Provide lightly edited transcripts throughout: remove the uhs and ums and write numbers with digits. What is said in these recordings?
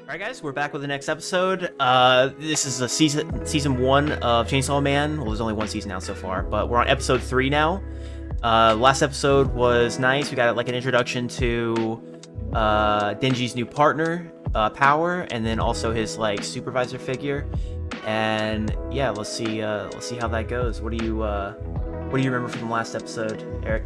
Alright guys, we're back with the next episode. This is a season 1 of Chainsaw Man. Well, there's only one season out so far, but we're on episode 3 now. Last episode was nice. We got like an introduction to Denji's new partner, Power, and then also his like supervisor figure. And yeah, let's see how that goes. What do you remember from the last episode, Eric?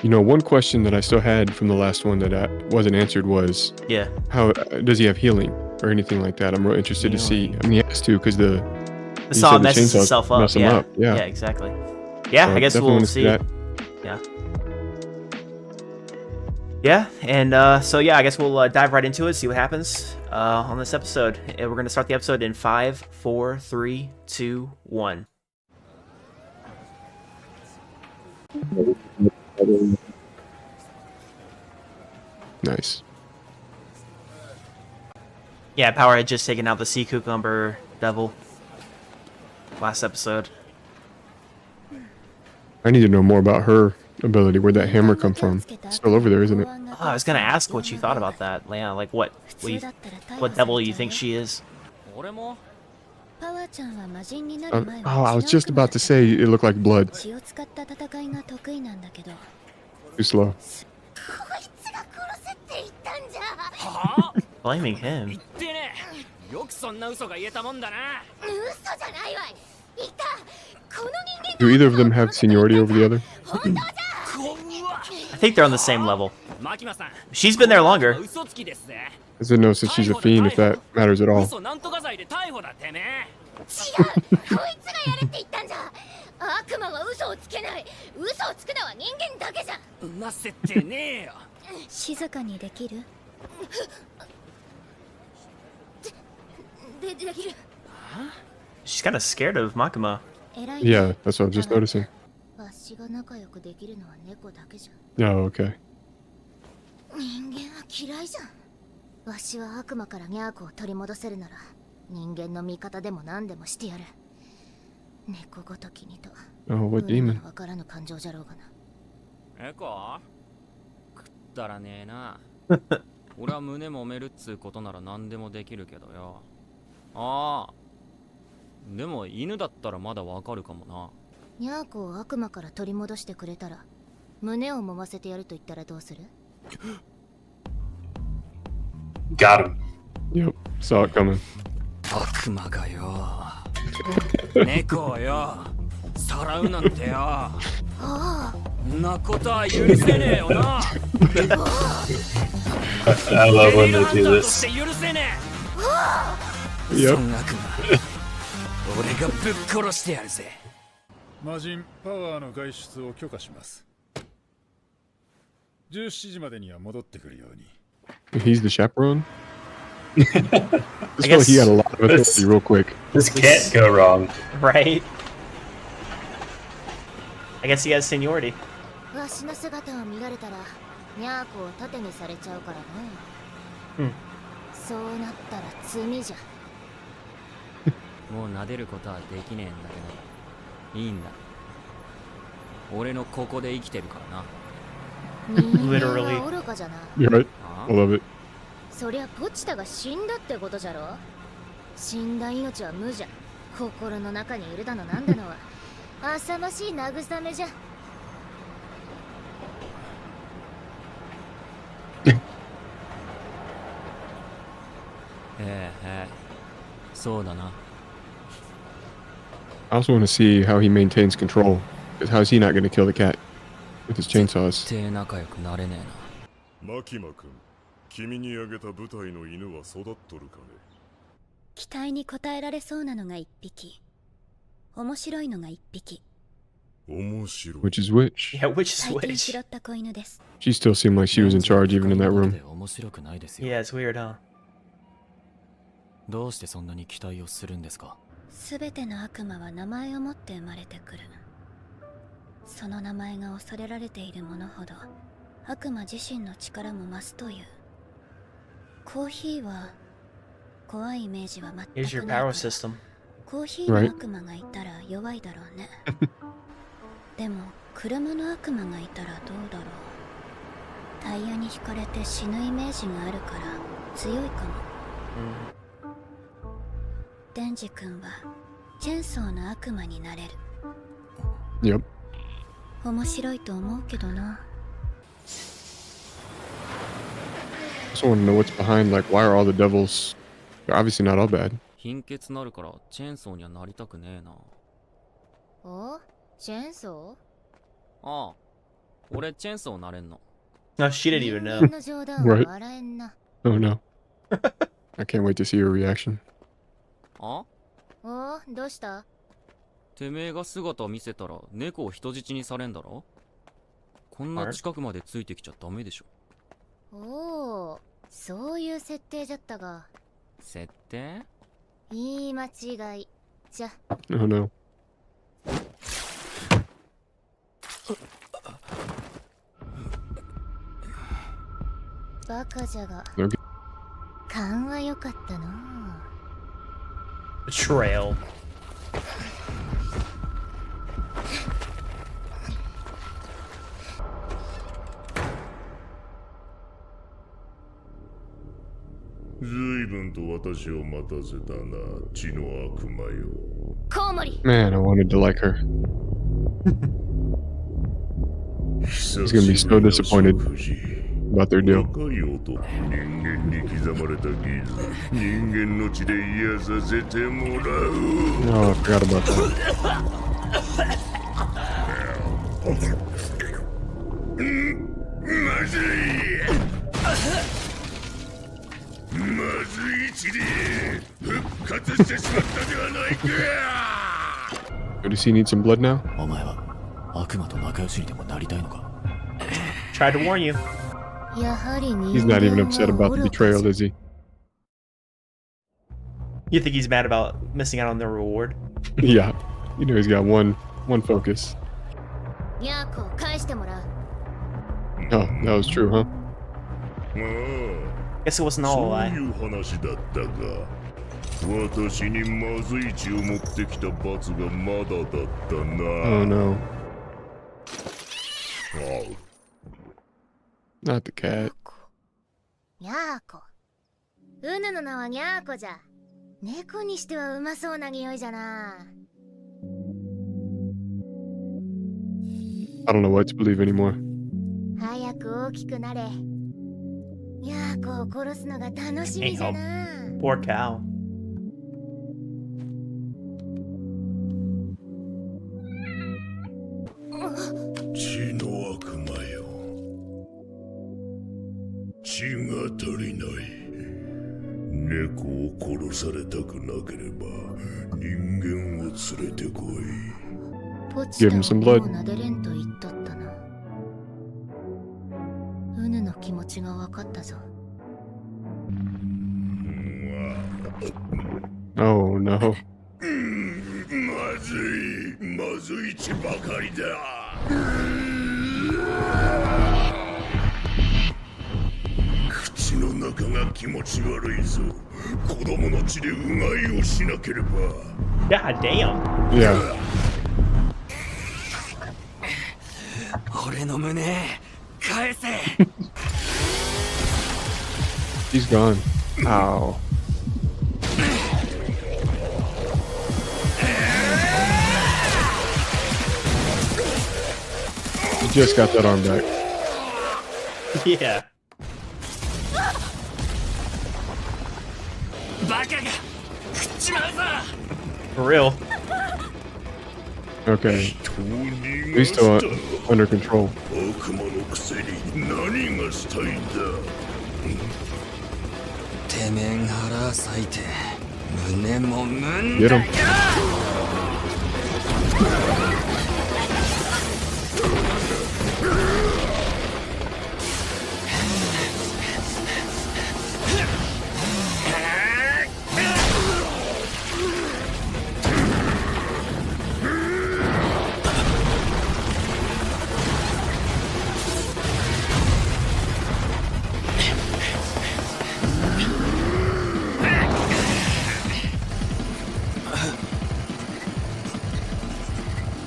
You know, one question that I still had from the last one that wasn't answered was, Yeah. how does he have healing or anything like that? I'm real interested to see. I mean, he has to because the saw messes itself up. Mess him up. Yeah, exactly. Yeah, so I guess we'll see. That. Yeah, and so yeah, I guess we'll dive right into it, see what happens on this episode. And we're gonna start the episode in 5, 4, 3, 2, 1. Nice. Yeah, Power had just taken out the sea cucumber devil last episode. I need to know more about her ability. Where'd that hammer come from? It's still over there, isn't it? Oh, I was gonna ask what you thought about that. Yeah, like what devil you think she is. I was just about to say it looked like blood. Too slow. Blaming him. Do either of them have seniority over the other? I think they're on the same level. She's been there longer. I didn't know since she's a fiend if that matters at all. She's kind of scared of Makima. Yeah, that's what I'm just noticing. Oh, okay. わしは悪魔からニャーコを取り戻せるなら人間の味方でも何でもしてやる。猫ごときにと。 Oh, what demon? わからぬ感情じゃろうがな。猫？くったらねえな。俺は胸揉めるっつうことなら何でもできるけどよ。ああ。でも犬だったらまだわかるかもな。ニャーコを悪魔から取り戻してくれたら胸を揉ませてやると言ったらどうする？ Got him. Yep, saw it coming. 悪魔がよ。猫をよ。さらうなんてよ。んなことは許せねえよな。I love when they do this. 許せねえ。 Yep. そん悪魔。俺がぶっ殺してやるぜ。魔人パワーの外出を許可します。17時までには戻ってくるように。 He's the chaperone? I This guess he had a lot of authority real quick. This can't go wrong. Right? I guess he has seniority. わしの姿を見られたらニャーコを盾にされちゃうからな。そうなったら罪じゃ。もう撫でることはできねえんだけど、いいんだ。俺のここで生きてるからな。Literally. 人間は愚かじゃな。 You're right. I love it. そりゃポチタが死んだってことじゃろ。死んだ命は無じゃ。心の中にいるだのなんだのは浅ましい慰めじゃ。ええ、そうだな。 I also want to see how he maintains control. Because how is he not going to kill the cat with his chainsaws? 絶対仲良くなれねえな。マキマ君、君にあげた部隊の犬は育っとるかね。期待に応えられそうなのが1匹。面白いのが1匹。面白い。 Which is which? Yeah, which is 最近 which? 拾った子犬です。 She still seemed like she was in charge even in that room. 面白くないですよ。 Yeah, it's weird, huh? どうしてそんなに期待をするんですか？すべての悪魔は名前を持って生まれてくる。その名前が恐れられているものほど悪魔自身の力も増すという。コーヒーは怖いイメージは全 Here's く your ないか power ら。 system. コーヒーの悪魔がいたら弱いだろうね。でも車の悪魔がいたらどうだろう。タイヤにひかれて死ぬイメージがあるから強いかも。デンジ君はチェンソーの悪魔になれる。 Yep. 面白いと思うけどな。 I just want to know what's behind, like, why are all the devils? They're obviously not all bad. 貧血なるからチェーンソーにはなりたくねえな。おチェーンソああ、俺チェーンソーなれんの。No, she ー didn't even 人 know. 間の冗談は笑えんな。 Oh no. I can't wait to see your reaction. あ、おどうした？てめえが姿を見せたら猫を人質にされんだろ。こんな近くまでついてきちゃダメでしょ。おお、そういう設定じゃったが。設定？言い間違い。じゃ。 Oh no. バカじゃが Okay. 勘は良かったな。 Betrayal. 随分と私を待たせたな、血の悪魔よ。コウモリ。 Man, I wanted to like her. He's gonna be so disappointed about their deal. 若い男、人間に刻まれた技術、人間の血で癒させてもらう。 Oh, I forgot about that. まずい。まずい血で復活してしまったではないか。 So does he need some blood now? お前は悪魔と仲良しにでもなりたいのか？ Tried to warn you. やはり He's not even upset about the betrayal, is he? You think he's mad about missing out on the reward? Yeah. You know he's got one focus. ニャーコを返してもらう。 Oh, that was true, huh? あ Guess it wasn't あ、 all そう a い lie. う話だったが、私にまずい血を持ってきた罰がまだだったな。 Oh no. あ Not the cat. ニャーコ。うぬの名はニャーコじゃ。猫にしてはうまそうな匂いじゃな。 I don't know what to believe anymore. 早く大きくなれ。ニャーコを殺すのが楽しみじゃな。 Poor cow. 血の悪魔よ。血が足りない。猫を殺されたくなければ人間を連れてこい。ポチ Give タ him を some も blood. う撫でれんと言っとったな。うぬの気持ちが分かったぞ。 Oh no. まずい血ばかりだ。口の中が気持ち悪いぞ。子供の血でうがいをしなければ。 God damn. Yeah. 俺の胸返せ。 He's gone. Ow. He just got that arm back. Yeah. バカが食っちまうぞ。 For real. Okay. He's still under control. 悪魔のくせに何がしたいんだ。てめえが腹裂いて胸もむん Get だ him. よ。 こ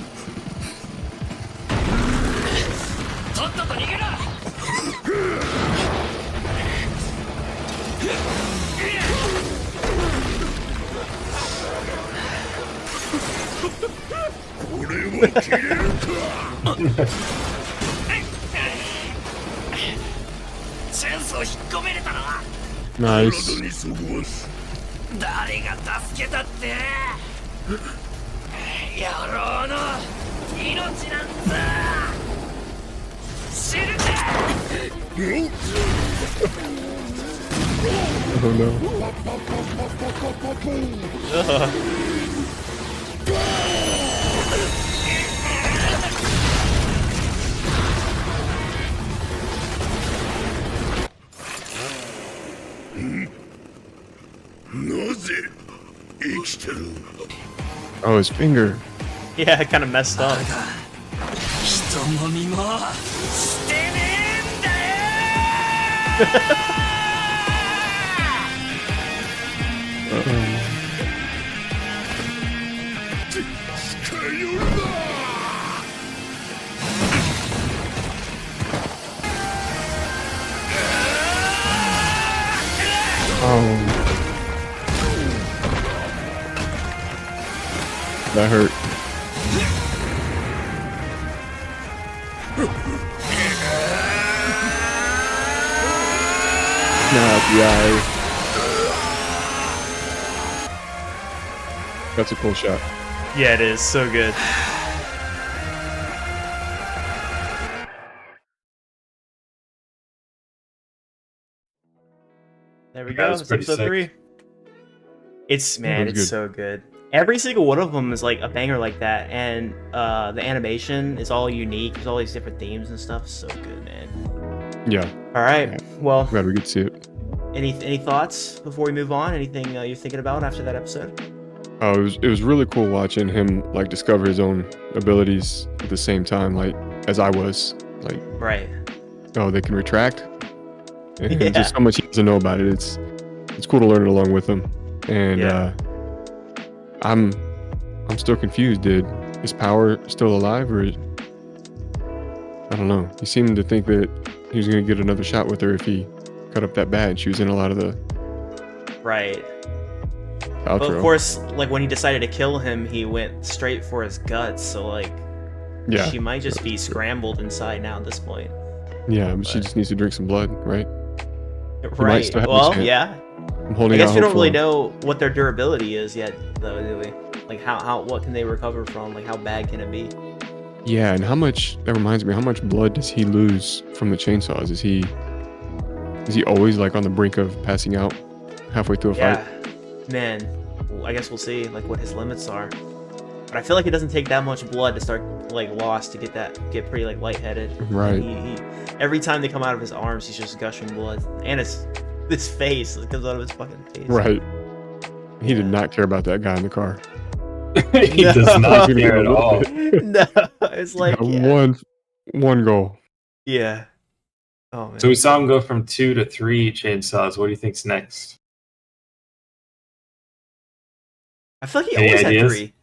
チェンソー引っ込めれたな。 Nice. 体にそぐわす。誰が助けたって野郎の命なんざ知るか。 Oh no. Ugh. なぜ生きてる。 Oh, his finger. Yeah, it kind of messed up. 人も身もしてねえんだよ。 近寄るな。 Oh. That hurt. Not the eye. That's a cool shot. Yeah, it is so good. There we That go. was That's pretty episode sick. 3. It's man, was it's good. so good. Every single one of them is like a banger like that, and the animation is all unique. There's all these different themes and stuff. So good, man. Yeah. All right. Yeah. Well, Glad we could see it. any thoughts before we move on? Anything you're thinking about after that episode? Oh, it was really cool watching him like discover his own abilities at the same time, like as I was. Like, Right. oh, they can retract, and Yeah. just how much he doesn't know about it. It's cool to learn it along with him. And Yeah. I'm still confused. Did his power still alive, or I don't know. He seemed to think that he was gonna get another shot with her if he cut up that bad. She was in a lot of the Right. outro. But of course, like when he decided to kill him, he went straight for his guts. So like, yeah, she might just be scrambled inside now at this point. yeah, but she but- just needs to drink some blood, right? might Right. still have a Well, chance. yeah. I'm I holding guess out we don't hope really for him. know what their durability is yet, though, do we? Like what can they recover from? Like how bad can it be? Yeah, and how much? That reminds me. How much blood does he lose from the chainsaws? Is he always like on the brink of passing out halfway through a Yeah, fight? man. Well, I guess we'll see like what his limits are. But I feel like it doesn't take that much blood to start like lost to get pretty like lightheaded. And Right. He every time they come out of his arms, he's just gushing blood, and his face it comes out of his fucking face. Right. He did Yeah. not care about that guy in the car. He No. does not Even care a at little all. bit. No, it's like Got yeah. one goal. Yeah. Oh man. So we saw him go from 2 to 3 chainsaws. What do you think's next? I feel like he Any always had ideas? 3.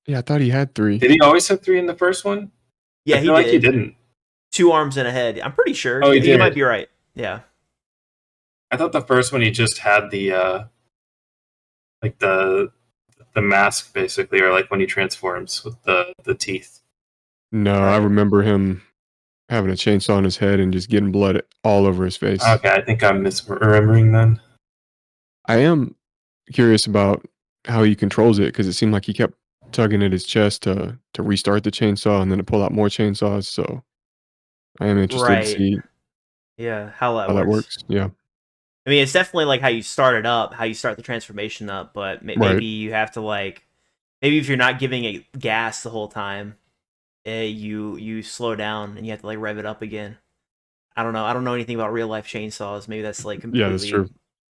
Yeah, I thought he had 3. Did he always have 3 in the first one? Yeah, I he feel did. like he didn't. 2 arms and a head. I'm pretty sure. Oh, he You did. might be right. Yeah. I thought the first one he just had the like the mask basically, or like when he transforms with the teeth. No, I Right. remember him having a chainsaw on his head and just getting blood all over his face. Okay, I think I'm misremembering then. I am curious about how he controls it because it seemed like he kept tugging at his chest to restart the chainsaw and then to pull out more chainsaws. So I am interested to Right. see Yeah, how that how works. that works. Yeah. I mean, it's definitely like how you start it up, how you start the transformation up, but Right. maybe you have to like maybe if you're not giving it gas the whole time, you slow down and you have to like rev it up again. I don't know. I don't know anything about real life chainsaws. Maybe that's like Yeah, that's completely true.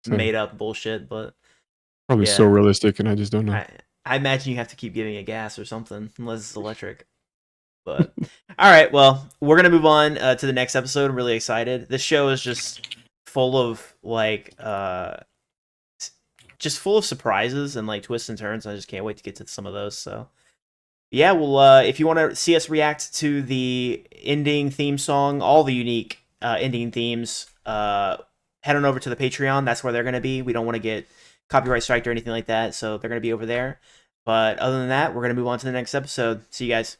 Same. made up bullshit, but Probably so yeah. realistic and I just don't know. I imagine you have to keep giving it gas or something, unless it's electric. But all right, well, we're gonna move on to the next episode. I'm really excited. This show is just full of like, just full of surprises and like twists and turns. I just can't wait to get to some of those. So yeah, well, if you want to see us react to the ending theme song, all the unique ending themes, head on over to the Patreon. That's where they're gonna be. We don't want to get copyright striked or anything like that, so they're gonna be over there. But other than that, we're gonna move on to the next episode. See you guys.